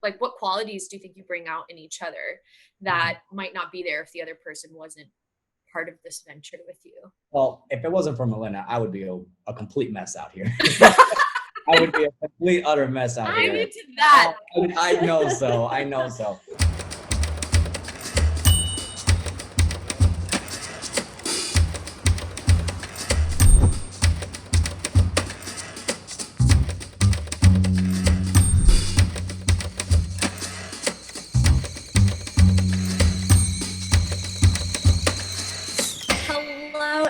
like what qualities do you think you bring out in each other that might not be there if the other person wasn't part of this venture with you? Well, if it wasn't for Milena, I would be a complete mess out here. I would be a complete utter mess out I'm here. into that. I know so. I know so.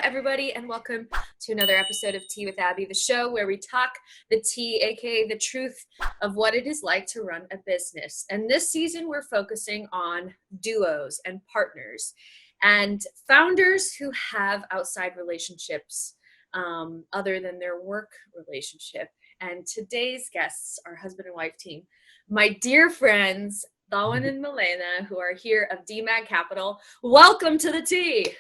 Everybody, and welcome to another episode of Tea with Abby, the show where we talk the tea, aka the truth of what it is like to run a business. And this season we're focusing on duos and partners and founders who have outside relationships other than their work relationship. And today's guests are husband and wife team, my dear friends Dalwin and Milena, who are here of DMAG Capital. Welcome to the tea.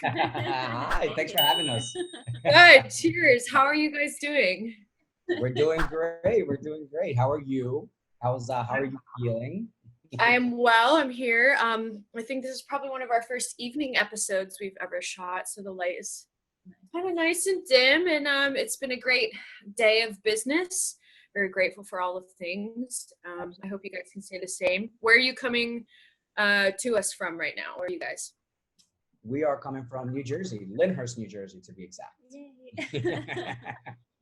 Hi, thanks for having us. Good. Cheers. How are you guys doing? We're doing great. We're doing great. How are you? How are you feeling? I am well. I'm here. I think this is probably one of our first evening episodes we've ever shot, so the light is kind of nice and dim, and it's been a great day of business. Very grateful for all of the things. I hope you guys can say the same. Where are you coming to us from right now? Where are you guys? We are coming from New Jersey, Lyndhurst, New Jersey, to be exact.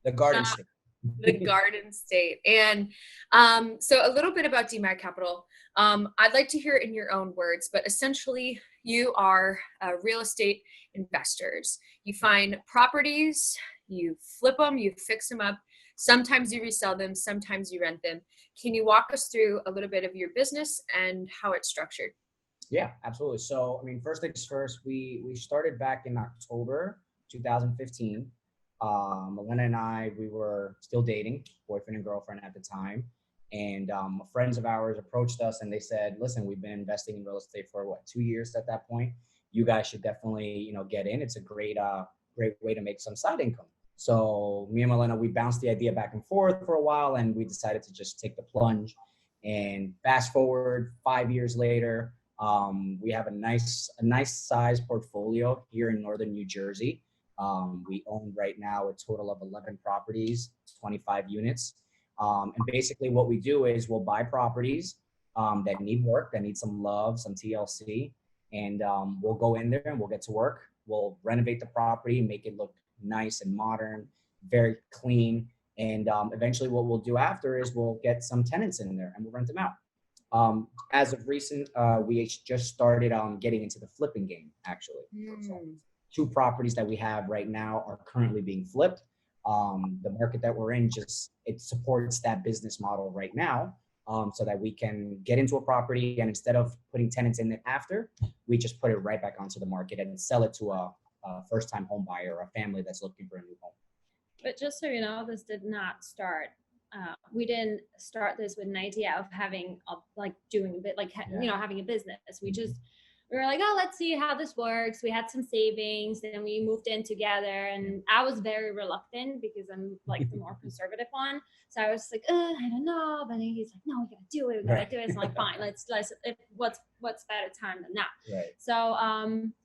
The Garden State. The Garden State. And so a little bit about DMAG Capital. I'd like to hear it in your own words, but essentially you are real estate investors. You find properties, you flip them, you fix them up. Sometimes you resell them, sometimes you rent them. Can you walk us through a little bit of your business and how it's structured? Yeah, absolutely. So, first things first, we started back in October 2015. Milena and I, we were still dating, boyfriend and girlfriend at the time. And friends of ours approached us and they said, listen, we've been investing in real estate for 2 years at that point. You guys should definitely, get in. It's a great way to make some side income. So me and Milena, we bounced the idea back and forth for a while and we decided to just take the plunge. And fast forward 5 years later, we have a nice size portfolio here in northern New Jersey. We own right now a total of 11 properties, 25 units. And basically what we do is we'll buy properties that need work, that need some love, some TLC. And we'll go in there and we'll get to work. We'll renovate the property, make it look nice and modern, very clean. And eventually what we'll do after is we'll get some tenants in there and we'll rent them out. As of recent, we just started getting into the flipping game, actually. So 2 properties that we have right now are currently being flipped. The market that we're in it supports that business model right now, so that we can get into a property and instead of putting tenants in it after, we just put it right back onto the market and sell it to a first-time home buyer or a family that's looking for a new home. But just so you know, this did not start. We didn't start this with an idea of having having a business. We were like, oh, let's see how this works. We had some savings and we moved in together. And I was very reluctant because I'm like the more conservative one. So I was like, I don't know. But he's like, no, we gotta do it. We gotta do it. So I'm like, fine, let's what's better time than now? Right. So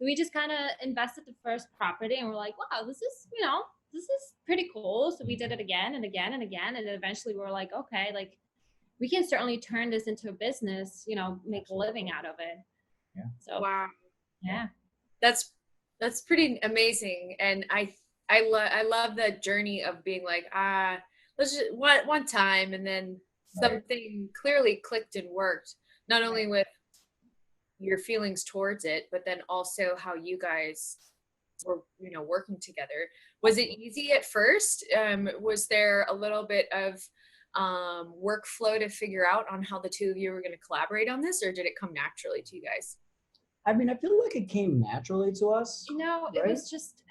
we just kind of invested the first property and we're like, wow, this is pretty cool. So we did it again and again and again. And then eventually we were like, okay, like we can certainly turn this into a business, make a living out of it. Yeah. So, wow. Yeah. That's pretty amazing. And I love the journey of being like, let's just one time. And then something clearly clicked and worked, not only with your feelings towards it, but then also how you guys were, working together. Was it easy at first? Was there a little bit of workflow to figure out on how the two of you were going to collaborate on this, or did it come naturally to you guys? I feel like it came naturally to us. Right? It was just,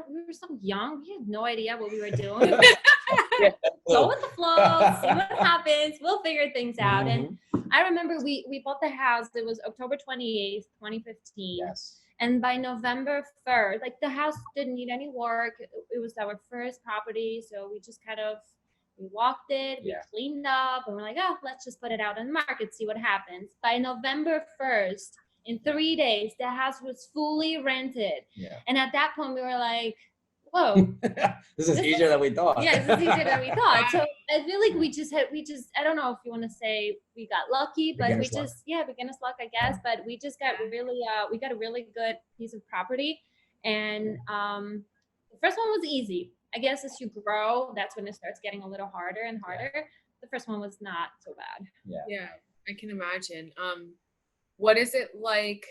we were so young. We had no idea what we were doing. Go with the flow, see what happens. We'll figure things out. And I remember we bought the house. It was October 28th, 2015. Yes. And by November 3rd, like the house didn't need any work. It was our first property. So we just We walked it, we Yeah. cleaned up, and we're like, oh, let's just put it out on the market, see what happens. By November 1st, in 3 days, the house was fully rented. Yeah. And at that point, we were like, whoa. This is easier than we thought. Yeah, this is easier than we thought. So I feel like we just, I don't know if you want to say we got lucky, but Beginner's luck. beginner's luck, I guess. But we just got really, we got a really good piece of property. And the first one was easy. I guess as you grow, that's when it starts getting a little harder and harder. The first one was not so bad. Yeah, I can imagine. What is it like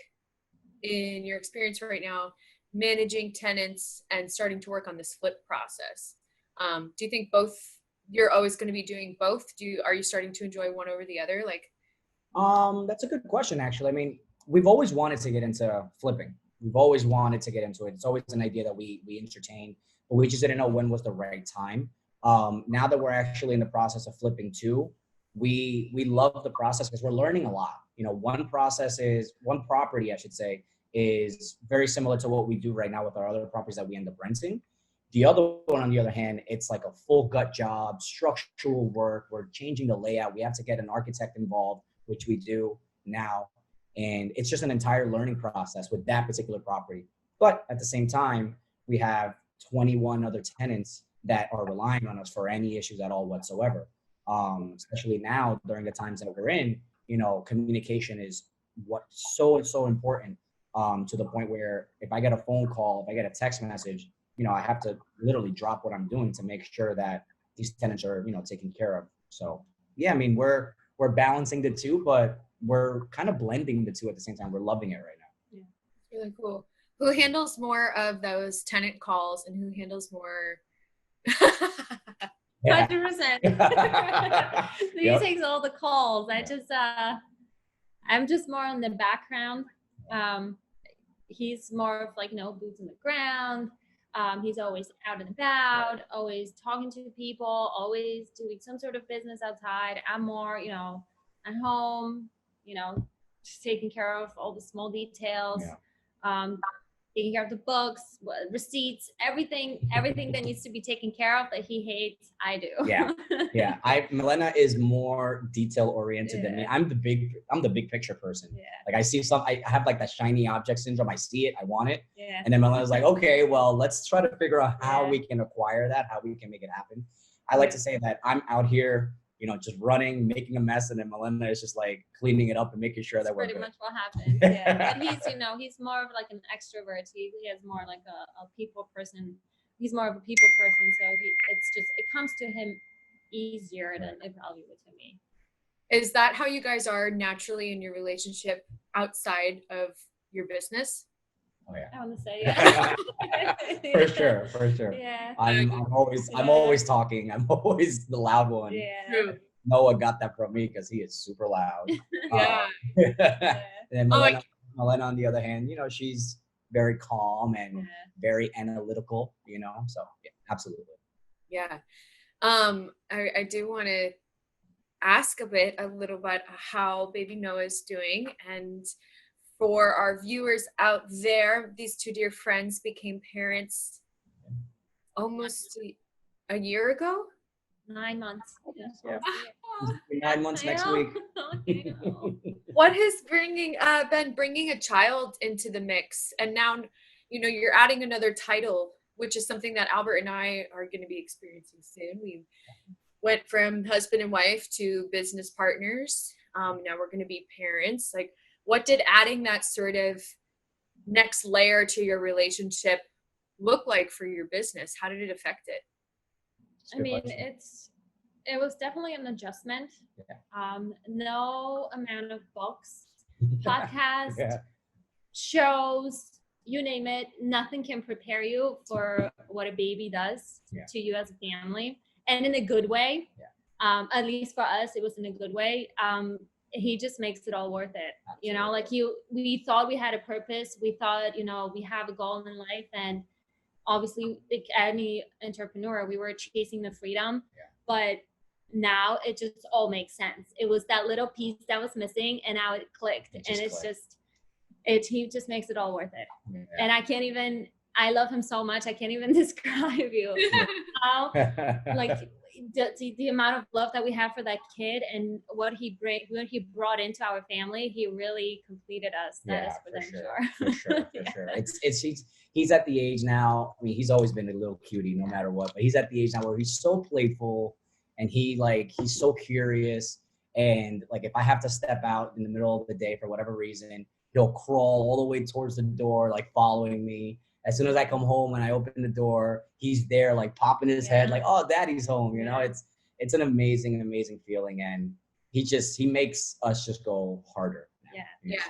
in your experience right now, managing tenants and starting to work on this flip process? Do you think you're always going to be doing both? Are you starting to enjoy one over the other? Like, that's a good question, actually. I mean, we've always wanted to get into flipping. We've always wanted to get into it. It's always an idea that we entertain, but we just didn't know when was the right time. Now that we're actually in the process of flipping too, we love the process because we're learning a lot. You know, one property, I should say, is very similar to what we do right now with our other properties that we end up renting. The other one, on the other hand, it's like a full gut job, structural work. We're changing the layout. We have to get an architect involved, which we do now. And it's just an entire learning process with that particular property. But at the same time, we have 21 other tenants that are relying on us for any issues at all whatsoever. Especially now during the times that we're in, you know, communication is what's so important, to the point where if I get a phone call, if I get a text message, you know, I have to literally drop what I'm doing to make sure that these tenants are, you know, taken care of. So yeah, I mean, we're balancing the two, but we're kind of blending the two at the same time. We're loving it right now. Yeah, really cool. Who handles more of those tenant calls and who handles more? 100%. He Yep. takes all the calls. I'm just more on the background. He's more of like, boots on the ground. He's always out and about, always talking to people, always doing some sort of business outside. I'm more, at home, just taking care of all the small details. Taking care of the books, receipts, everything that needs to be taken care of that he hates, I do. Yeah. Milena is more detail oriented than me. I'm the big picture person. Yeah. Like I see I have like that shiny object syndrome. I see it, I want it. Yeah. And then Milena's like, okay, well, let's try to figure out how we can acquire that, how we can make it happen. I like to say that I'm out here, just running, making a mess, and then Milena is just like cleaning it up and making sure that we're pretty good. much what happens. Yeah. But he's more of like an extrovert. He has more like a people person. He's more of a people person, so it comes to him easier than it probably would to me. Is that how you guys are naturally in your relationship outside of your business? Oh yeah. I want to say yeah. For sure. Yeah. I'm always talking. I'm always the loud one. Yeah. Noah got that from me because he is super loud. Yeah. And then Milena, on the other hand, she's very calm and very analytical. So yeah, absolutely. Yeah. I do want to ask a little bit how baby Noah's doing. And for our viewers out there, these two dear friends became parents almost a year ago. 9 months. Yes. Yeah. 9 months next week. What has been bringing a child into the mix? And now, you're adding another title, which is something that Albert and I are going to be experiencing soon. We went from husband and wife to business partners. Now we're going to be parents. Like, what did adding that sort of next layer to your relationship look like for your business? How did it affect it? I mean, it was definitely an adjustment. Yeah. No amount of books, podcasts, shows, you name it, nothing can prepare you for what a baby does to you as a family, and in a good way. At least for us, it was in a good way. He just makes it all worth it. Absolutely. We thought we had a purpose. We thought, we have a goal in life, and obviously, like any entrepreneur, we were chasing the freedom, but now it just all makes sense. It was that little piece that was missing, and now it clicked. He just makes it all worth it. Yeah. And I love him so much. I can't even describe you how, like, the amount of love that we have for that kid and what he brought into our family, he really completed us. That is for damn sure. For sure. He's at the age now. I mean, he's always been a little cutie no matter what, but he's at the age now where he's so playful and he's so curious. And like, if I have to step out in the middle of the day for whatever reason, he'll crawl all the way towards the door, like following me. As soon as I come home and I open the door, he's there, like popping his head, like, "Oh, daddy's home." You know, it's an amazing feeling, and he makes us just go harder. Yeah.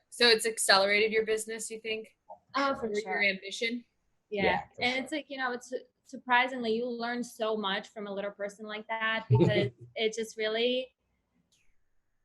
So it's accelerated your business, you think? For sure. Your ambition. Yeah. And it's like, it's surprisingly, you learn so much from a little person like that, because it just really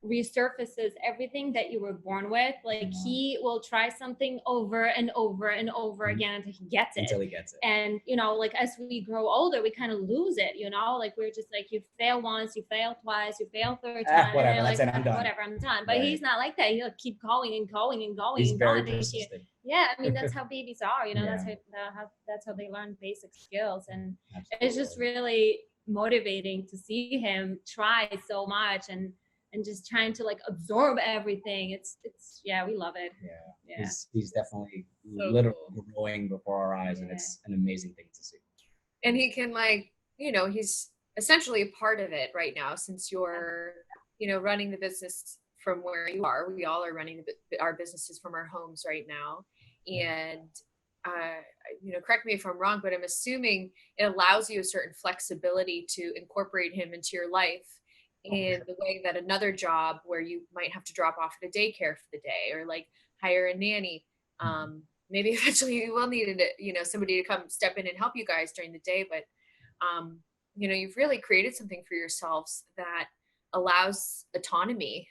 resurfaces everything that you were born with. Like, he will try something over and over and over again until he gets it. And like, as we grow older, we kind of lose it. Like, we're just like, you fail once, you fail twice, you fail third time, whatever, and that's like, it, I'm done. whatever, I'm done. But he's not like that. He'll keep going and going and going. He's and very going. persistent. Yeah, I mean, that's how babies are. That's how they learn basic skills, and it's just really motivating to see him try so much and just trying to like absorb everything. It's we love it. Yeah. He's definitely so literally growing before our eyes, and it's an amazing thing to see. And he can he's essentially a part of it right now, since you're running the business from where you are. We all are running our businesses from our homes right now, and correct me if I'm wrong, but I'm assuming it allows you a certain flexibility to incorporate him into your life in the way that another job where you might have to drop off at a daycare for the day, or like hire a nanny. Maybe eventually you will need somebody to come step in and help you guys during the day. But, you've really created something for yourselves that allows autonomy.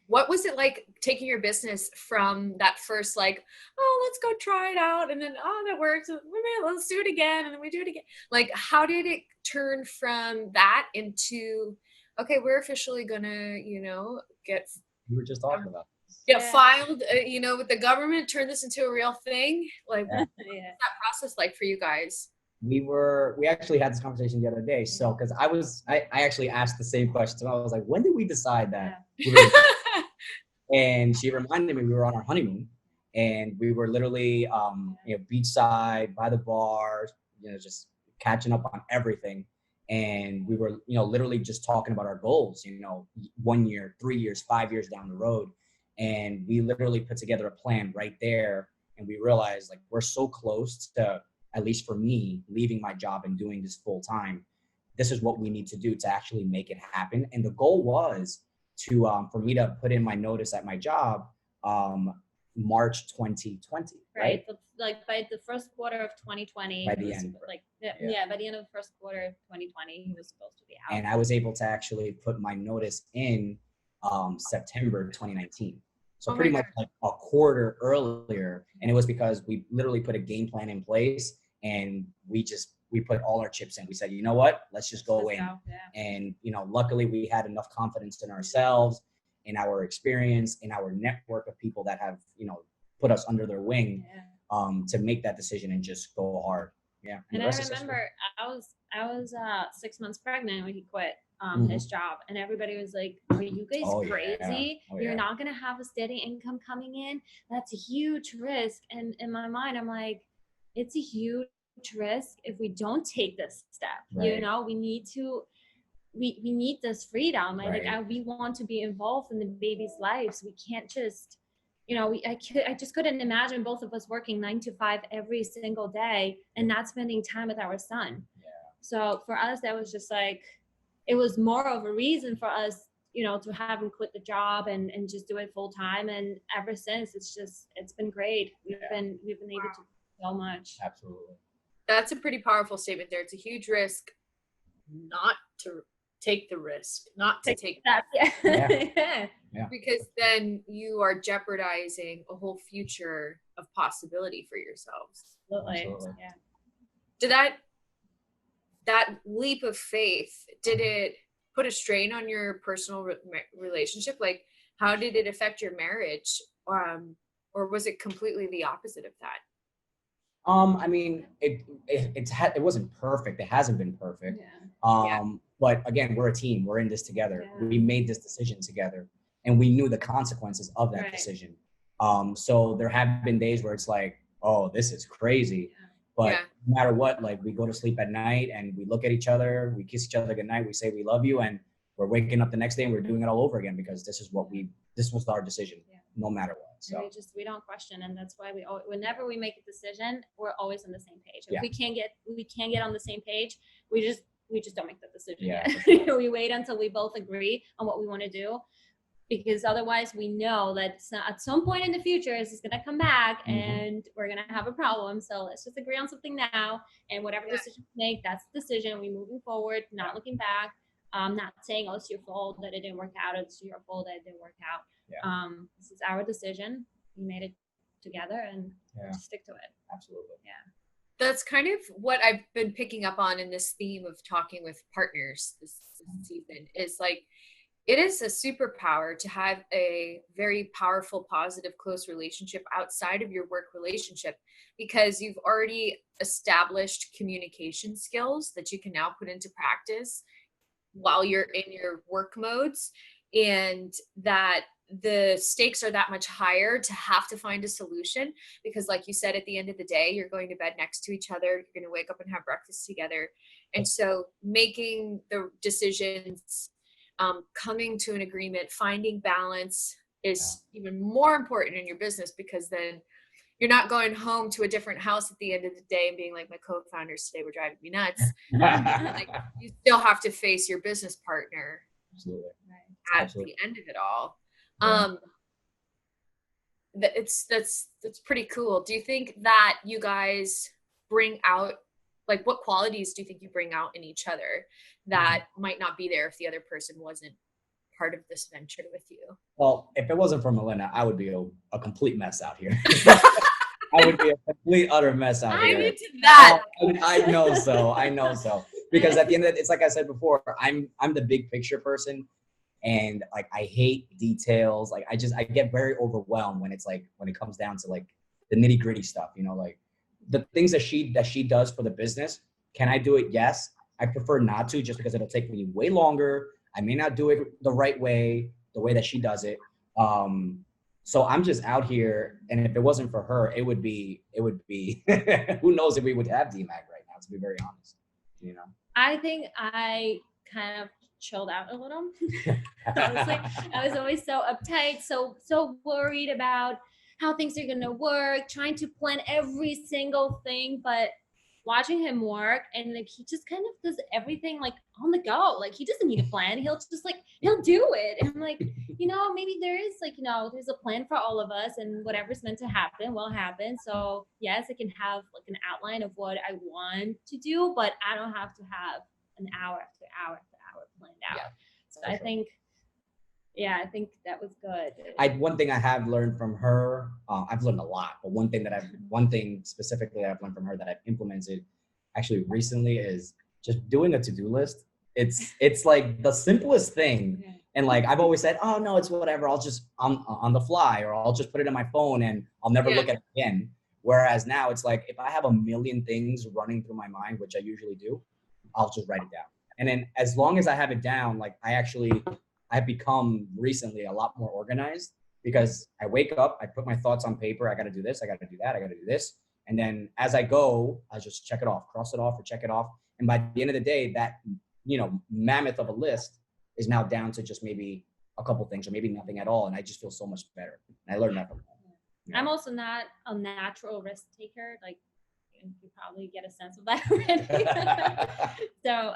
What was it like taking your business from that first, like, oh, let's go try it out, and then, oh, that works, let's do it again, and then we do it again. Like, how did it turn from that into, okay, we're officially gonna, get, we were just talking about filed, with the government, turn this into a real thing? Like, what was that process like for you guys? We actually had this conversation the other day. So, because I actually asked the same question. I was like, when did we decide that? And she reminded me we were on our honeymoon, and we were literally, beachside by the bars, just catching up on everything. And we were, literally just talking about our goals, 1 year, 3 years, 5 years down the road. And we literally put together a plan right there. And we realized, like, we're so close to, at least for me, leaving my job and doing this full time. This is what we need to do to actually make it happen. And the goal was to, for me to put in my notice at my job, March 2020. Right. Like by the first quarter of 2020. By the end. By the end of the first quarter of 2020, he was supposed to be out. And I was able to actually put my notice in September 2019. So pretty much like a quarter earlier. And it was because we literally put a game plan in place, and we put all our chips in. We said, you know what, let's just go in. And, luckily we had enough confidence in ourselves, in our experience, in our network of people that have, put us under their wing, to make that decision and just go hard. Yeah. And I remember I was 6 months pregnant when he quit his job, and everybody was like, are you guys crazy? You're not going to have a steady income coming in. That's a huge risk. And in my mind, I'm like, it's a huge risk if we don't take this step. We need to, we need this freedom. We want to be involved in the baby's lives. We can't just, I just couldn't imagine both of us working 9 to 5 every single day and not spending time with our son. So for us, that was just like, it was more of a reason for us, to have him quit the job and just do it full time. And ever since, it's been great. We've been able to do so much. Absolutely. That's a pretty powerful statement there. It's a huge risk not to take the risk, not to take that. Because then you are jeopardizing a whole future of possibility for yourselves. Absolutely. Yeah. Did that leap of faith, did it put a strain on your personal relationship? Like, how did it affect your marriage? Or was it completely the opposite of that? I mean, it wasn't perfect. It hasn't been perfect. But again, we're a team. We're in this together. Yeah. We made this decision together, and we knew the consequences of that decision. So there have been days where it's like, oh, this is crazy. But no matter what, like, we go to sleep at night and we look at each other, we kiss each other goodnight, we say we love you, and we're waking up the next day and we're doing it all over again because this was our decision, no matter what. So we don't question, and that's why whenever we make a decision, we're always on the same page. If we can't get on the same page, we just don't make the decision yet. Sure. We wait until we both agree on what we want to do, because otherwise we know that at some point in the future this is going to come back and we're going to have a problem. So let's just agree on something now, and whatever decision we make, that's the decision. We moving forward, not looking back. Not saying, oh, it's your fault that it didn't work out, it's your fault that it didn't work out. This is our decision. We made it together, and just stick to it. Absolutely. Yeah. That's kind of what I've been picking up on in this theme of talking with partners this season, is like, it is a superpower to have a very powerful, positive, close relationship outside of your work relationship, because you've already established communication skills that you can now put into practice while you're in your work modes, and that the stakes are that much higher to have to find a solution, because like you said, at the end of the day, you're going to bed next to each other, you're going to wake up and have breakfast together. And so making the decisions, coming to an agreement, finding balance is even more important in your business, because then you're not going home to a different house at the end of the day and being like, my co-founders today were driving me nuts. Like, you still have to face your business partner at the end of it all. That's pretty cool. Do you think that you guys bring out, like, what qualities do you think you bring out in each other that might not be there if the other person wasn't part of this venture with you? Well, if it wasn't for Milena, I would be a complete mess out here. I would be a complete utter mess out here. I need that. I know so. Because at the end of it, it's like I said before, I'm the big picture person, and like, I hate details. Like, I get very overwhelmed when it comes down to like the nitty gritty stuff, like the things that she does for the business. Can I do it? Yes. I prefer not to, just because it'll take me way longer. I may not do it the right way, the way that she does it. So I'm just out here, and if it wasn't for her, it would be who knows if we would have DMAG right now, to be very honest, I think I kind of chilled out a little. I was always so uptight, so worried about how things are gonna work, trying to plan every single thing, but watching him work, and like, he just kind of does everything like on the go. Like, he doesn't need a plan. He'll do it. And I'm like, maybe there is like, there's a plan for all of us, and whatever's meant to happen will happen. So yes, I can have like an outline of what I want to do, but I don't have to have an hour after hour after hour planned out. So I think that was good. One thing I have learned from her, I've learned a lot, but one thing specifically that I've learned from her that I've implemented actually recently is just doing a to-do list. It's like the simplest thing. And like, I've always said, oh no, it's whatever. I'll just on the fly, or I'll just put it in my phone and I'll never look at it again. Whereas now it's like, if I have a million things running through my mind, which I usually do, I'll just write it down. And then as long as I have it down, like, I've become recently a lot more organized, because I wake up, I put my thoughts on paper. I got to do this. I got to do that. I got to do this. And then as I go, I just check it off, cross it off, or check it off. And by the end of the day, that, mammoth of a list is now down to just maybe a couple things, or maybe nothing at all. And I just feel so much better. And I learned that from him. I'm also not a natural risk taker. Like, you probably get a sense of that already. So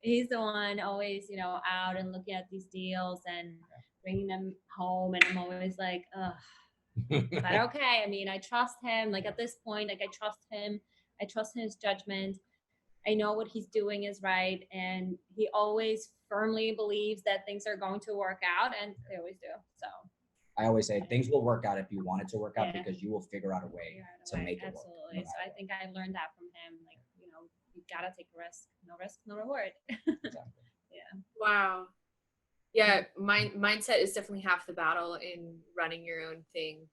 he's the one always, out and looking at these deals and bringing them home. And I'm always like, ugh. But okay. I mean, I trust him. Like, at this point, like, I trust him. I trust his judgment. I know what he's doing is right. And he always firmly believes that things are going to work out, and they always do. So I always say things will work out if you want it to work out, because you will figure out a way to make it work. Absolutely. So I think I learned that from him. Like, you gotta take a risk. No risk, no reward. Exactly. Yeah. Wow. Yeah, mindset is definitely half the battle in running your own thing,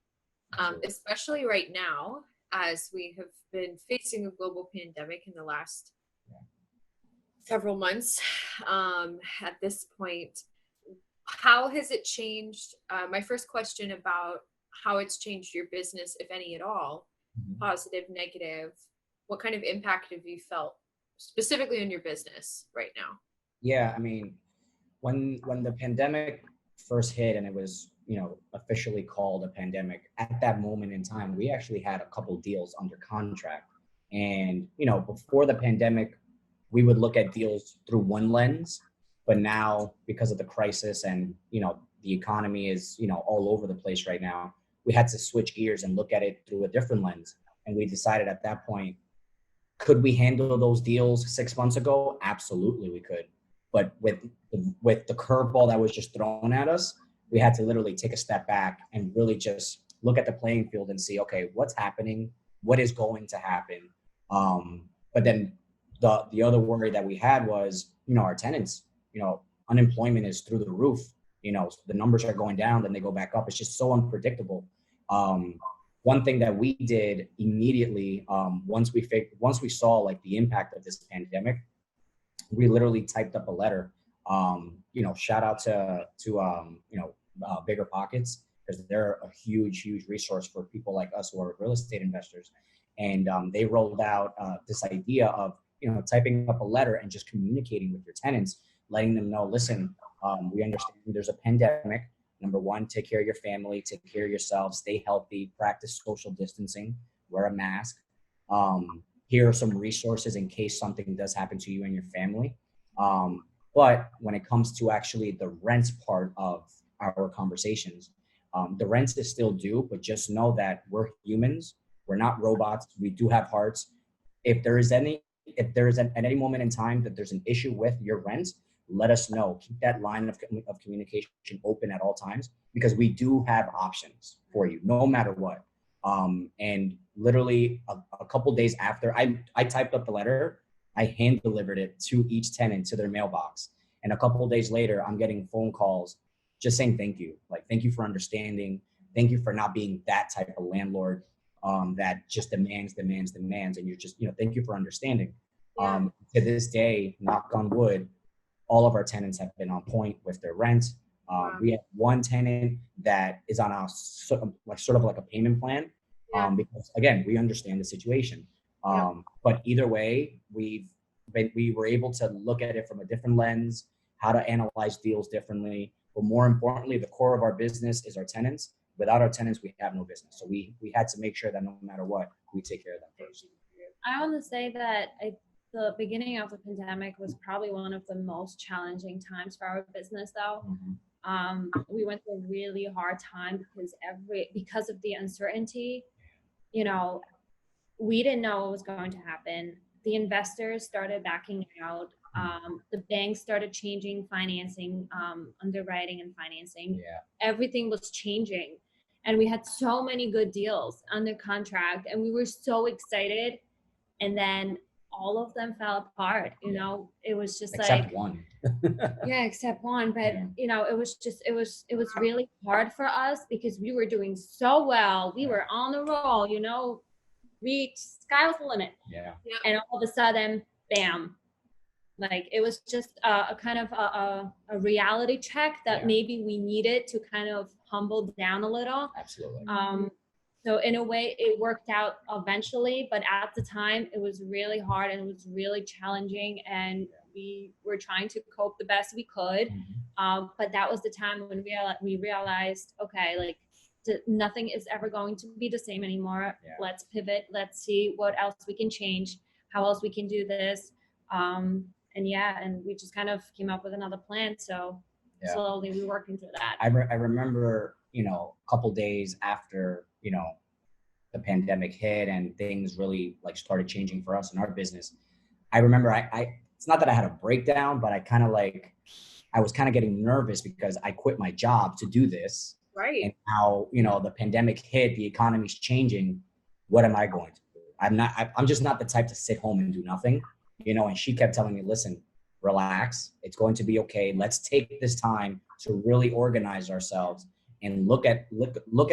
especially right now, as we have been facing a global pandemic in the last several months. At this point, how has it changed? My first question about how it's changed your business, if any at all, positive, negative. What kind of impact have you felt specifically on your business right now? Yeah, I mean, when the pandemic first hit and it was, officially called a pandemic, at that moment in time, we actually had a couple deals under contract. And, before the pandemic, we would look at deals through one lens, but now because of the crisis and, the economy is, all over the place right now, we had to switch gears and look at it through a different lens. And we decided at that point, could we handle those deals 6 months ago? Absolutely, we could. But with the curveball that was just thrown at us, we had to literally take a step back and really just look at the playing field and see, okay, what's happening? What is going to happen? But then the other worry that we had was, our tenants, unemployment is through the roof. The numbers are going down, then they go back up. It's just so unpredictable. One thing that we did immediately, once we saw like the impact of this pandemic, we literally typed up a letter. Shout out to Bigger Pockets, because they're a huge resource for people like us who are real estate investors. And they rolled out this idea of typing up a letter and just communicating with your tenants, letting them know, listen, we understand there's a pandemic. Number one, take care of your family, take care of yourself, stay healthy, practice social distancing, wear a mask. Here are some resources in case something does happen to you and your family. But when it comes to actually the rent part of our conversations, the rent is still due, but just know that we're humans. We're not robots. We do have hearts. If there is at any moment in time that there's an issue with your rent, let us know. Keep that line of communication open at all times, because we do have options for you no matter what. And literally a couple days after I typed up the letter, I hand delivered it to each tenant to their mailbox. And a couple of days later, I'm getting phone calls just saying thank you. Like, thank you for understanding. Thank you for not being that type of landlord that just demands. And you're just, thank you for understanding. To this day, knock on wood, all of our tenants have been on point with their rent. We have one tenant that is on a sort of like a payment plan, because again, we understand the situation. But either way, we were able to look at it from a different lens, how to analyze deals differently. But more importantly, the core of our business is our tenants. Without our tenants, we have no business. So we had to make sure that no matter what, we take care of them first. I want to say that the beginning of the pandemic was probably one of the most challenging times for our business, though. We went through a really hard time because of the uncertainty. We didn't know what was going to happen. The investors started backing out. The banks started changing financing, underwriting and financing. Everything was changing. And we had so many good deals under contract and we were so excited. And then all of them fell apart. It was just except one. Except one. But it was really hard for us because we were doing so well. We were on the roll, sky was the limit. And all of a sudden, bam. Like, it was just a kind of a reality check that maybe we needed to kind of humble down a little. Absolutely. So in a way, it worked out eventually, but at the time, it was really hard and it was really challenging, and we were trying to cope the best we could. But that was the time when we realized, okay, like, nothing is ever going to be the same anymore. Let's pivot. Let's see what else we can change, how else we can do this. And we just kind of came up with another plan. So slowly we worked into that. I remember, a couple days after, the pandemic hit and things really like started changing for us in our business. I remember it's not that I had a breakdown, but I was kind of getting nervous because I quit my job to do this. Right. And now, the pandemic hit, the economy's changing. What am I going to do? I'm just not the type to sit home and do nothing, and she kept telling me, listen, relax. It's going to be okay. Let's take this time to really organize ourselves and look at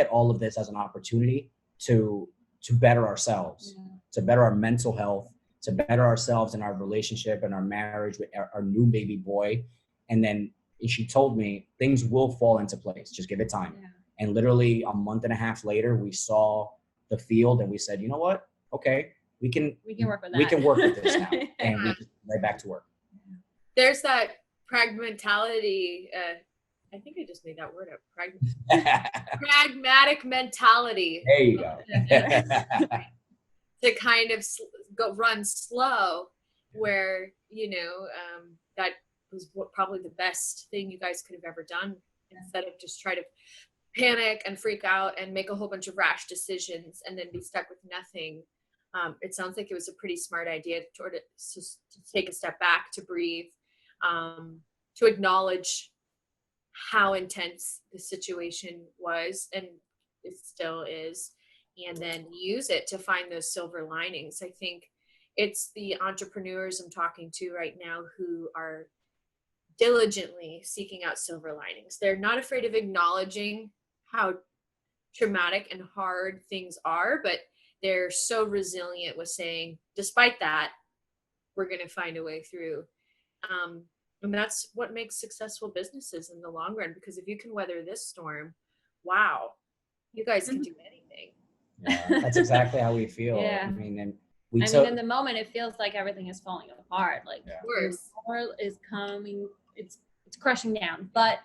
all of this as an opportunity to to better ourselves, to better our mental health, to better ourselves in our relationship and our marriage with our new baby boy. And then she told me things will fall into place. Just give it time. Yeah. And literally a month and a half later, we saw the field and we said, you know what? Okay, we can work with that. We can work with this now. And we just right back to work. There's that pragmatic. I think I just made that word up. Pragmatic mentality. There you go. To kind of run slow, where that was probably the best thing you guys could have ever done, instead of just try to panic and freak out and make a whole bunch of rash decisions and then be stuck with nothing. It sounds like it was a pretty smart idea to take a step back, to breathe, to acknowledge how intense the situation was, and it still is, and then use it to find those silver linings. I think it's the entrepreneurs I'm talking to right now who are diligently seeking out silver linings. They're not afraid of acknowledging how traumatic and hard things are, but they're so resilient with saying, despite that, we're going to find a way through. And that's what makes successful businesses in the long run, because if you can weather this storm, wow, you guys can do anything. Yeah, that's exactly how we feel. Yeah. I mean, in the moment, it feels like everything is falling apart. Like the war is coming, it's crushing down. But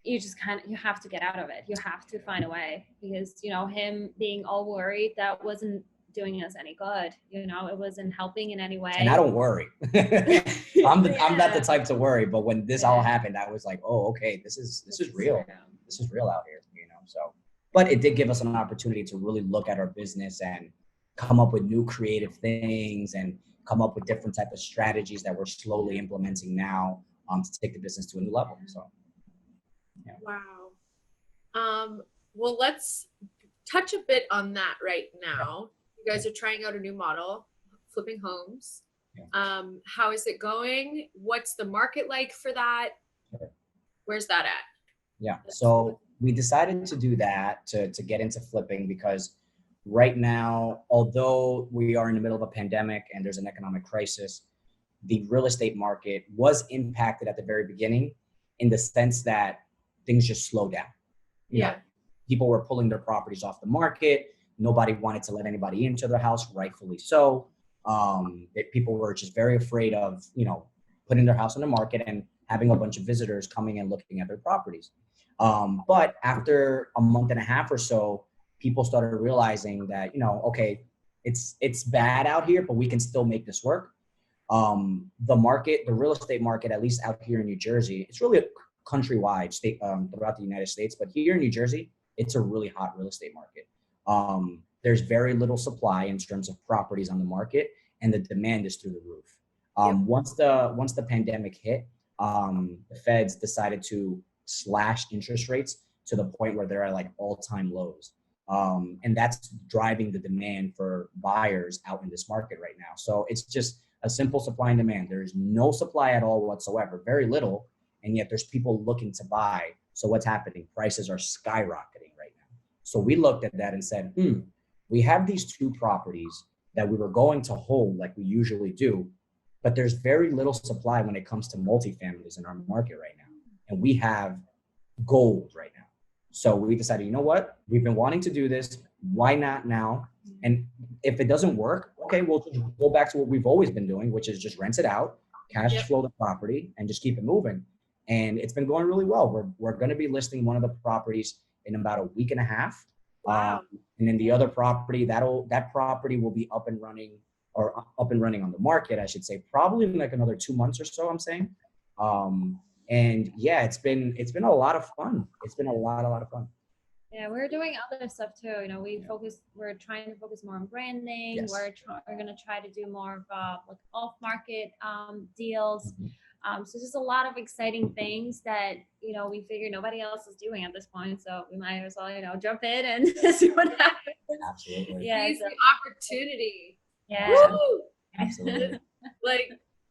you just you have to get out of it. You have to find a way, because him being all worried, that wasn't doing us any good. It wasn't helping in any way. And I don't worry. I'm not the type to worry, but when this all happened, I was like, oh, okay, this is real. This is real out here, so. But it did give us an opportunity to really look at our business and come up with new creative things and come up with different type of strategies that we're slowly implementing now to take the business to a new level. So, yeah. Wow. Well, let's touch a bit on that right now. You guys are trying out a new model, flipping homes. Yeah. How is it going? What's the market like for that? Sure. Where's that at? Yeah. So we decided to do that to get into flipping, because right now, although we are in the middle of a pandemic and there's an economic crisis, the real estate market was impacted at the very beginning, in the sense that things just slowed down. You know, people were pulling their properties off the market. Nobody wanted to let anybody into their house, rightfully so. People were just very afraid of, putting their house on the market and having a bunch of visitors coming and looking at their properties. But after a month and a half or so, people started realizing that, okay, it's bad out here, but we can still make this work. The real estate market, at least out here in New Jersey, it's really a countrywide state throughout the United States, but here in New Jersey, it's a really hot real estate market. There's very little supply in terms of properties on the market, and the demand is through the roof. Once the pandemic hit, the feds decided to slash interest rates to the point where they're at like all-time lows. And that's driving the demand for buyers out in this market right now. So it's just a simple supply and demand. There's no supply at all whatsoever, very little, and yet there's people looking to buy. So what's happening? Prices are skyrocketing right now. So we looked at that and said, we have these two properties that we were going to hold like we usually do, but there's very little supply when it comes to multifamilies in our market right now. And we have gold right now. So we decided, you know what? We've been wanting to do this. Why not now? And if it doesn't work, okay, we'll just go back to what we've always been doing, which is just rent it out, cash flow the property, and just keep it moving. And it's been going really well. We're going to be listing one of the properties in about a week and a half. Wow. And then the other property, that property will be up and running on the market, I should say, probably in like another 2 months or so, I'm saying. And yeah, it's been a lot of fun. It's been a lot of fun. Yeah, we're doing other stuff too. We're trying to focus more on branding. Yes. We're going to try to do more of like off-market deals. Mm-hmm. So just a lot of exciting things that, we figure nobody else is doing at this point. So we might as well, jump in and see what happens. Absolutely. Yeah. Seize the opportunity. Yeah. Woo! Absolutely.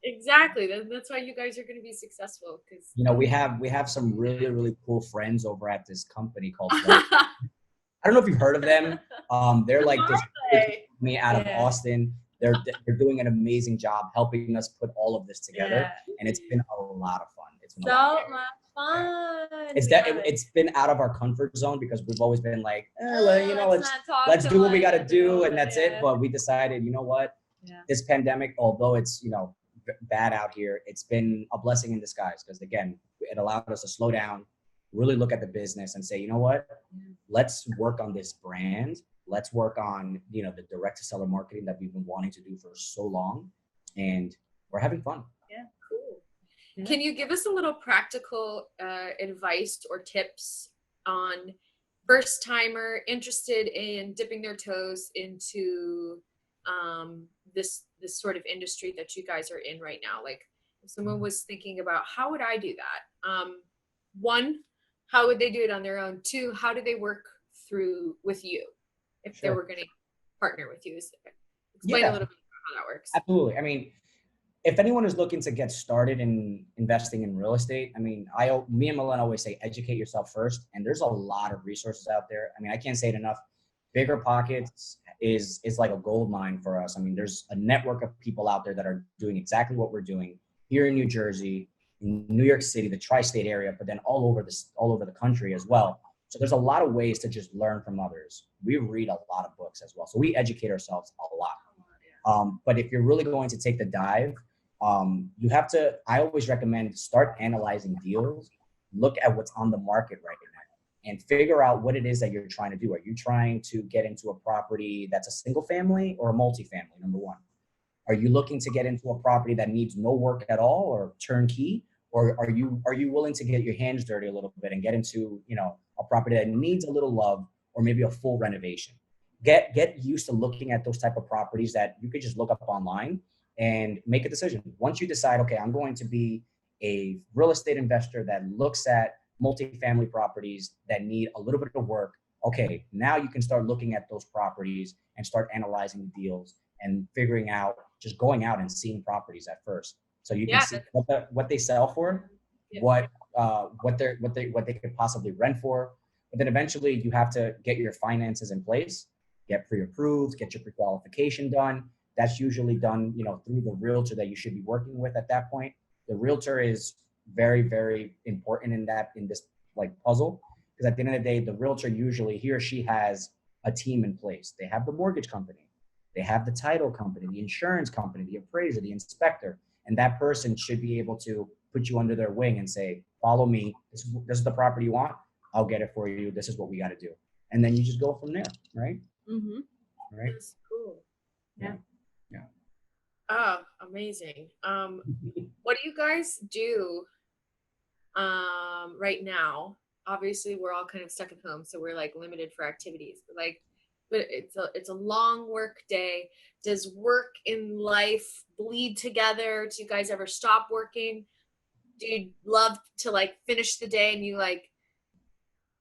Exactly. That's why you guys are going to be successful, because we have some really, really cool friends over at this company called I don't know if you've heard of them. They're like this Hey. company out of Yeah. Austin. They're doing an amazing job helping us put all of this together, and it's been a lot of fun. It's been a lot of So much fun. It's that it's been out of our comfort zone because we've always been like, let's do what we got to do, and that's it. But we decided, you know what? Yeah. This pandemic, although it's bad out here, it's been a blessing in disguise because again, it allowed us to slow down, really look at the business, and say, you know what? Let's work on this brand. Let's work on the direct to seller marketing that we've been wanting to do for so long, and we're having fun. Yeah, cool. Can you give us a little practical advice or tips on first timer interested in dipping their toes into this sort of industry that you guys are in right now? Like if someone was thinking about how would I do that? One, how would they do it on their own? Two, how do they work through with you if they were going to partner with you? Explain a little bit about how that works. Absolutely. I mean, if anyone is looking to get started in investing in real estate, I mean, me and Milena always say, educate yourself first. And there's a lot of resources out there. I mean, I can't say it enough. Bigger Pockets is like a gold mine for us. I mean, there's a network of people out there that are doing exactly what we're doing here in New Jersey, in New York City, the tri-state area, but then all over the country as well. So there's a lot of ways to just learn from others. We read a lot of books as well. So we educate ourselves a lot. But if you're really going to take the dive, you have to, I always recommend start analyzing deals, look at what's on the market right now and figure out what it is that you're trying to do. Are you trying to get into a property that's a single family or a multifamily, number one? Are you looking to get into a property that needs no work at all or turnkey? Or are you willing to get your hands dirty a little bit and get into, a property that needs a little love or maybe a full renovation? Get used to looking at those type of properties that you could just look up online and make a decision. Once you decide, okay, I'm going to be a real estate investor that looks at multifamily properties that need a little bit of work, okay, now you can start looking at those properties and start analyzing the deals and figuring out, just going out and seeing properties at first. So you can see what they sell for, what they could possibly rent for. But then eventually you have to get your finances in place, get pre-approved, get your pre-qualification done. That's usually done, through the realtor that you should be working with at that point. The realtor is very, very important in this like puzzle, because at the end of the day, the realtor usually, he or she has a team in place. They have the mortgage company, they have the title company, the insurance company, the appraiser, the inspector, and that person should be able to put you under their wing and say, follow me. This is the property you want. I'll get it for you. This is what we got to do. And then you just go from there. Right. Mm-hmm. Right. That's cool. Yeah. Oh, amazing. What do you guys do right now? Obviously we're all kind of stuck at home, so we're like limited for activities, but it's a long work day. Does work and life bleed together? Do you guys ever stop working? Do you love to like finish the day and you like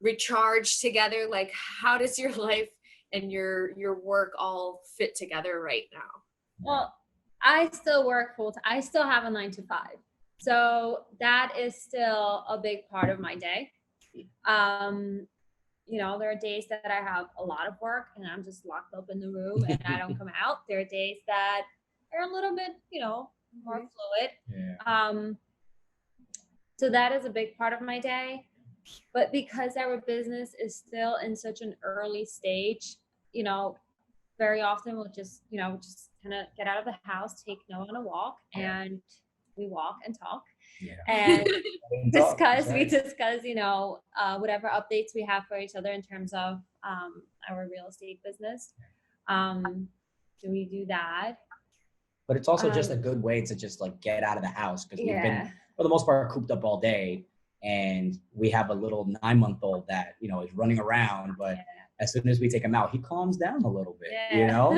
recharge together? Like how does your life and your work all fit together right now? Well, I still work full time. I still have a 9 to 5. So that is still a big part of my day. There are days that I have a lot of work and I'm just locked up in the room and I don't come out. There are days that are a little bit, more fluid. Yeah. So that is a big part of my day. But because our business is still in such an early stage, very often we'll just kind of get out of the house, take Noah on a walk, and we walk and talk. Yeah. And We discuss, discuss, whatever updates we have for each other in terms of our real estate business. So we do that. But it's also just a good way to just like get out of the house, because we've been, for the most part, cooped up all day, and we have a little 9-month-old that, is running around, but as soon as we take him out, he calms down a little bit,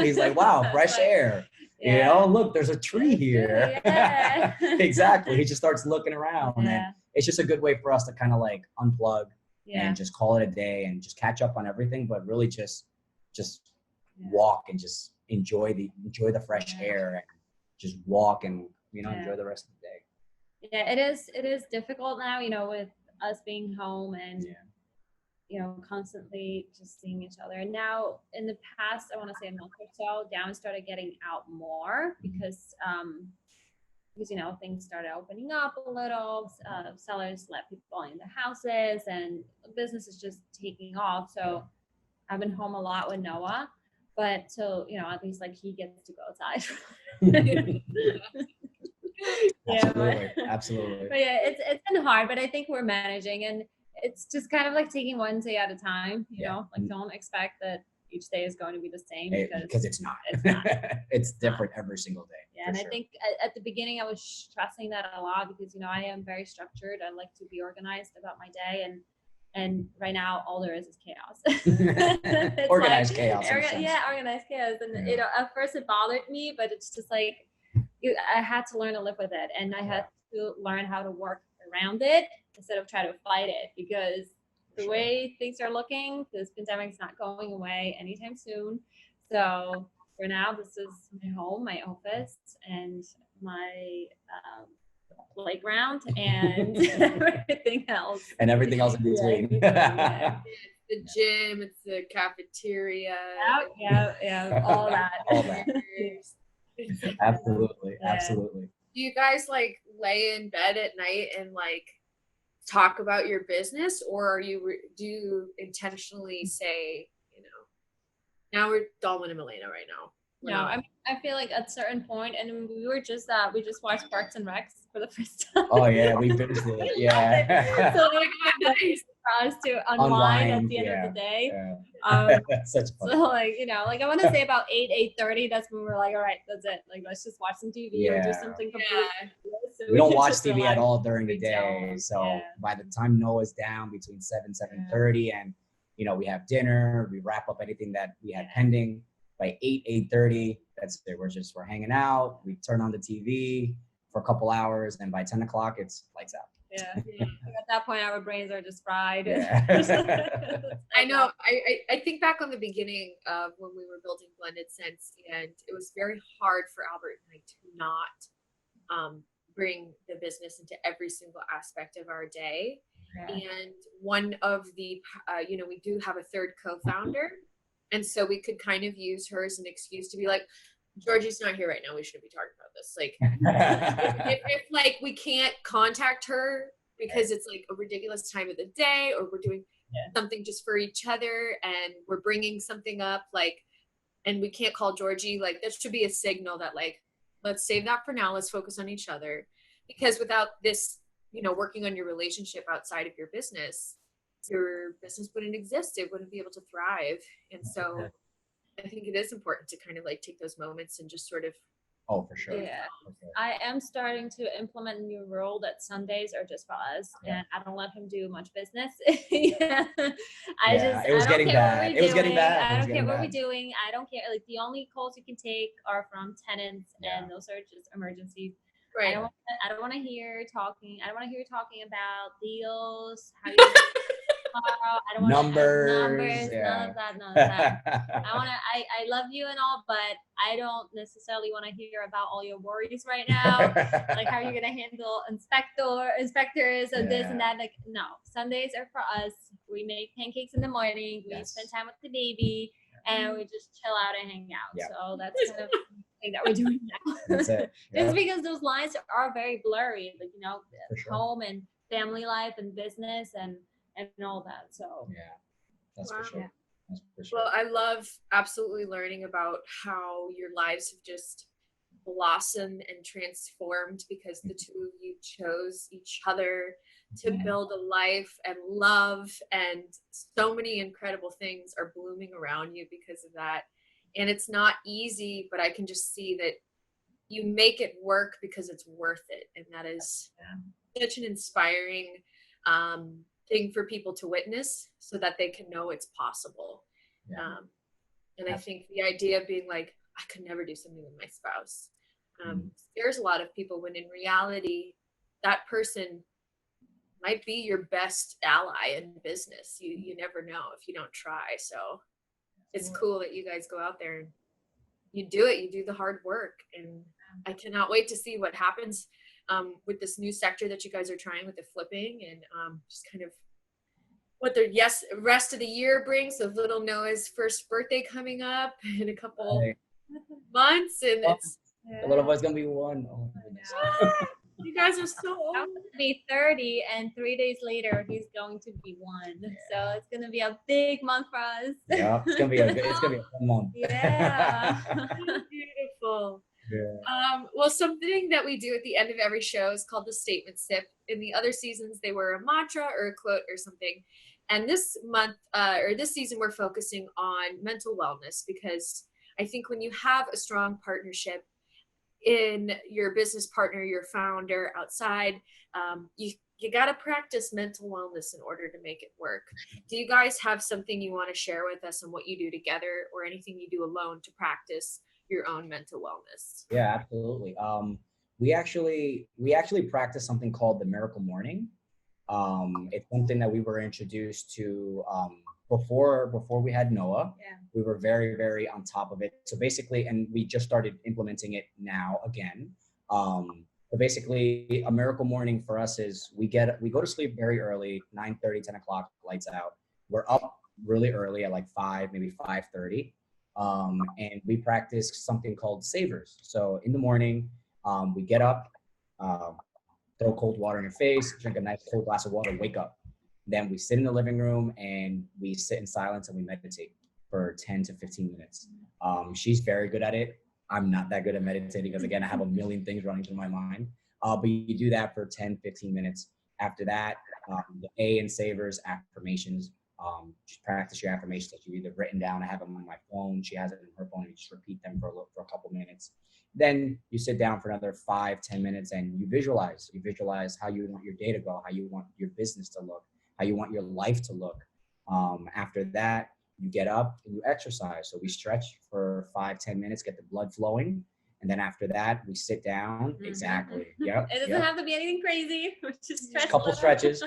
he's like, wow, fresh air. Look, there's a tree here. Yeah. Exactly. He just starts looking around, and it's just a good way for us to kind of like unplug and just call it a day and just catch up on everything, but really just walk and just enjoy the fresh air and just walk and, enjoy the rest of the day. Yeah, it is difficult now, with us being home and, constantly just seeing each other. And now in the past, I want to say a month or so, Down started getting out more because things started opening up a little. Sellers let people in their houses, and business is just taking off. So I've been home a lot with Noah, but so at least like he gets to go outside. Absolutely. But yeah, it's been hard, but I think we're managing, and it's just kind of like taking one day at a time. Like don't expect that each day is going to be the same because it's not. It's not. It's different every single day. Yeah, and sure. I think at the beginning I was stressing that a lot because I am very structured. I like to be organized about my day, and right now all there is chaos. Organized chaos. Organized chaos. And at first it bothered me, but it's just like I had to learn to live with it, and I had to learn how to work around it instead of try to fight it, because the way things are looking, this pandemic's not going away anytime soon. So for now, this is my home, my office, and my playground, and everything else. And everything else in between. Yeah. The gym, it's the cafeteria. Yeah, all that. All that. Absolutely. Do you guys like lay in bed at night and like talk about your business, or do you intentionally say, now we're Dalwin and Milena right now? No, I feel like at a certain point, and we just watched Parks and Recs for the first time. Oh yeah, we binged it. Yeah. So nice for us to unwind at the end of the day. Yeah. Such fun. So like I want to say about 8:30. That's when we're like, all right, that's it. Like let's just watch some TV or do something completely. So we don't watch TV at all during the day. So by the time Noah's down between 7:30, and we have dinner, we wrap up anything that we had pending. By 8:30, that's it. We're hanging out. We turn on the TV for a couple hours, and by 10 o'clock, it's lights out. Yeah. At that point, our brains are just fried. Yeah. I know. I think back on the beginning of when we were building Blended Sense, and it was very hard for Albert and I to not bring the business into every single aspect of our day. Yeah. And one of the, we do have a third co-founder. And so we could kind of use her as an excuse to be like, Georgie's not here right now. We shouldn't be talking about this. Like, if like we can't contact her because it's like a ridiculous time of the day, or we're doing something just for each other, and we're bringing something up, like, and we can't call Georgie, like that should be a signal that like, let's save that for now. Let's focus on each other, because without this, working on your relationship outside of your business wouldn't exist. It wouldn't be able to thrive. And so I think it is important to kind of like take those moments and just sort of. Oh, for sure. Yeah. I am starting to implement a new rule that Sundays are just for us, and I don't let him do much business. It was getting bad. I don't care what we're doing. I don't care. Like the only calls you can take are from tenants, and those are just emergencies. Right. I don't want to hear talking. I don't want to hear you talking about deals. How you I don't want numbers, none of that. I love you and all, but I don't necessarily want to hear about all your worries right now. Like how are you gonna handle inspectors and this and that? Like no, Sundays are for us. We make pancakes in the morning. We spend time with the baby, and we just chill out and hang out. Yep. So that's kind of the thing that we're doing now. That's it. Just because those lines are very blurry, like home and family life and business and all that. So that's for sure. That's for sure. Well, I love absolutely learning about how your lives have just blossomed and transformed because the two of you chose each other to build a life and love, and so many incredible things are blooming around you because of that. And it's not easy, but I can just see that you make it work because it's worth it. And that is such an inspiring thing for people to witness so that they can know it's possible. And I think the idea of being like, I could never do something with my spouse scares a lot of people, when in reality, that person might be your best ally in business. You never know if you don't try. So it's cool that you guys go out there and you do it. You do the hard work. And I cannot wait to see what happens with this new sector that you guys are trying with the flipping, and just kind of what the rest of the year brings. So little Noah's first birthday coming up in a couple Right. months, and it's The little boy's gonna be 1. Oh my goodness. you guys are so old. I'm gonna be 30, and 3 days later he's going to be 1. So it's gonna be a big month for us. Yeah, it's gonna be a fun month. Yeah. Beautiful. Yeah. Well, something that we do at the end of every show is called the statement sip. In the other seasons, they were a mantra or a quote or something. And this month or this season, we're focusing on mental wellness, because I think when you have a strong partnership in your business partner, your founder outside, you got to practice mental wellness in order to make it work. Do you guys have something you want to share with us on what you do together, or anything you do alone to practice your own mental wellness? Yeah, absolutely. We actually practice something called the Miracle Morning. It's something that we were introduced to before we had Noah. Yeah. We were very, very on top of it. So basically, and we just started implementing it now again. But basically, a miracle morning for us is we go to sleep very early, 9:30, 10 o'clock, lights out. We're up really early at like 5, maybe 5:30. And we practice something called savers. So in the morning, we get up, throw cold water in your face, drink a nice cold glass of water, wake up. Then we sit in the living room and we sit in silence and we meditate for 10 to 15 minutes. She's very good at it. I'm not that good at meditating because, again, I have a million things running through my mind. But you do that for 10, 15 minutes. After that, the A in savers, affirmations. Just practice your affirmations that you either written down. I have them on my phone. She has it in her phone. And you just repeat them for a couple minutes. Then you sit down for another 5, 10 minutes and you visualize. You visualize how you want your day to go, how you want your business to look, how you want your life to look. After that, you get up and you exercise. So we stretch for 5, 10 minutes, get the blood flowing. And then after that, we sit down. Mm-hmm. Exactly. Yep. It doesn't have to be anything crazy. Just stretch couple stretches.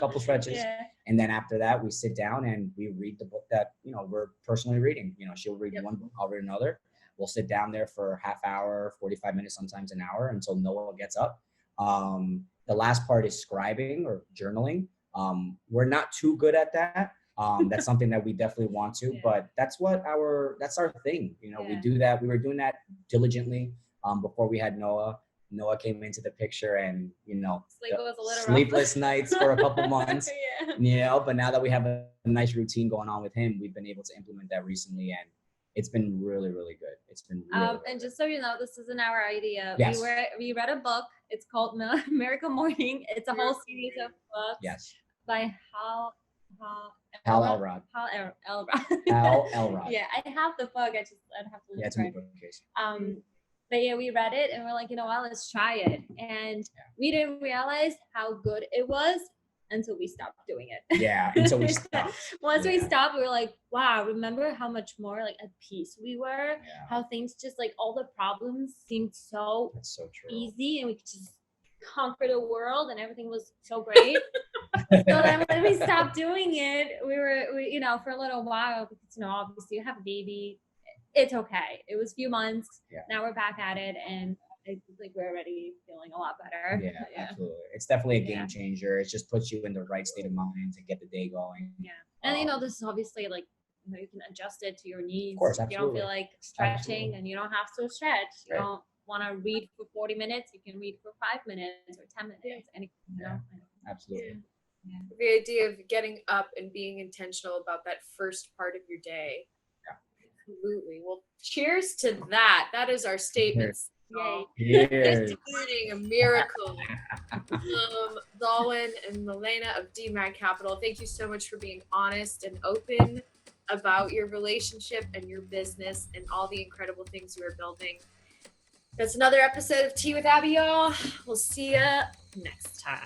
Yeah. And then after that, we sit down and we read the book that, we're personally reading. She'll read one book, I'll read another. We'll sit down there for half hour, 45 minutes, sometimes an hour until Noah gets up. The last part is scribing or journaling. We're not too good at that. That's something that we definitely want to, but that's our thing. We do that. We were doing that diligently before we had Noah. Noah came into the picture and, Sleep was a little sleepless nights for a couple months, Yeah. But now that we have a nice routine going on with him, we've been able to implement that recently, and it's been really, really good. It's been really, and just so you know, this isn't our idea. Yes. We read a book. It's called Miracle Morning. It's a whole series of books. Yes. By Hal Elrod. Hal Elrod. Hal Elrod. Yeah, I have the book. I'd have to look Yeah, it's for in it. the bookcase. But yeah, we read it and we're like, you know what, let's try it. And we didn't realize how good it was until we stopped doing it. Yeah, until we stopped. Once we stopped, we were like, wow, remember how much more like at peace we were? Yeah. How things just like all the problems seemed so That's so true. easy and we could just conquer the world and everything was so great. So then when we stopped doing it, we for a little while, because obviously you have a baby, it's okay. It was a few months. Yeah. Now we're back at it and I think we're already feeling a lot better. Yeah, absolutely. It's definitely a game changer. It just puts you in the right state of mind to get the day going. Yeah. And this is obviously like you can adjust it to your needs. Of course, if you don't absolutely. feel like stretching, Absolutely. and you don't have to stretch. You Right. don't want to read for 40 minutes, you can read for 5 minutes or 10 minutes. Absolutely. Yeah. The idea of getting up and being intentional about that first part of your day. Yeah. Absolutely. Well, cheers to that. That is our statement. Yay. Cheers. Including a miracle. Dalwin and Milena of DMAG Capital, thank you so much for being honest and open about your relationship and your business and all the incredible things you are building. That's another episode of Tea with Abby, y'all. We'll see ya next time.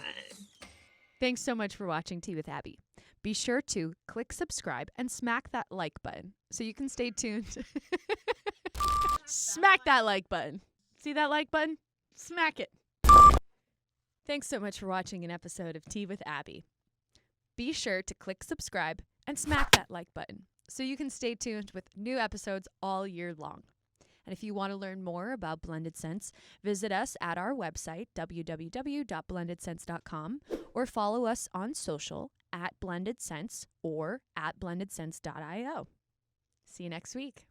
Thanks so much for watching Tea with Abby. Be sure to click subscribe and smack that like button so you can stay tuned. Smack that like button. See that like button? Smack it. Thanks so much for watching an episode of Tea with Abby. Be sure to click subscribe and smack that like button so you can stay tuned with new episodes all year long. And if you want to learn more about Blended Sense, visit us at our website, www.blendedsense.com, or follow us on social at Blended Sense or at blendedsense.io. See you next week.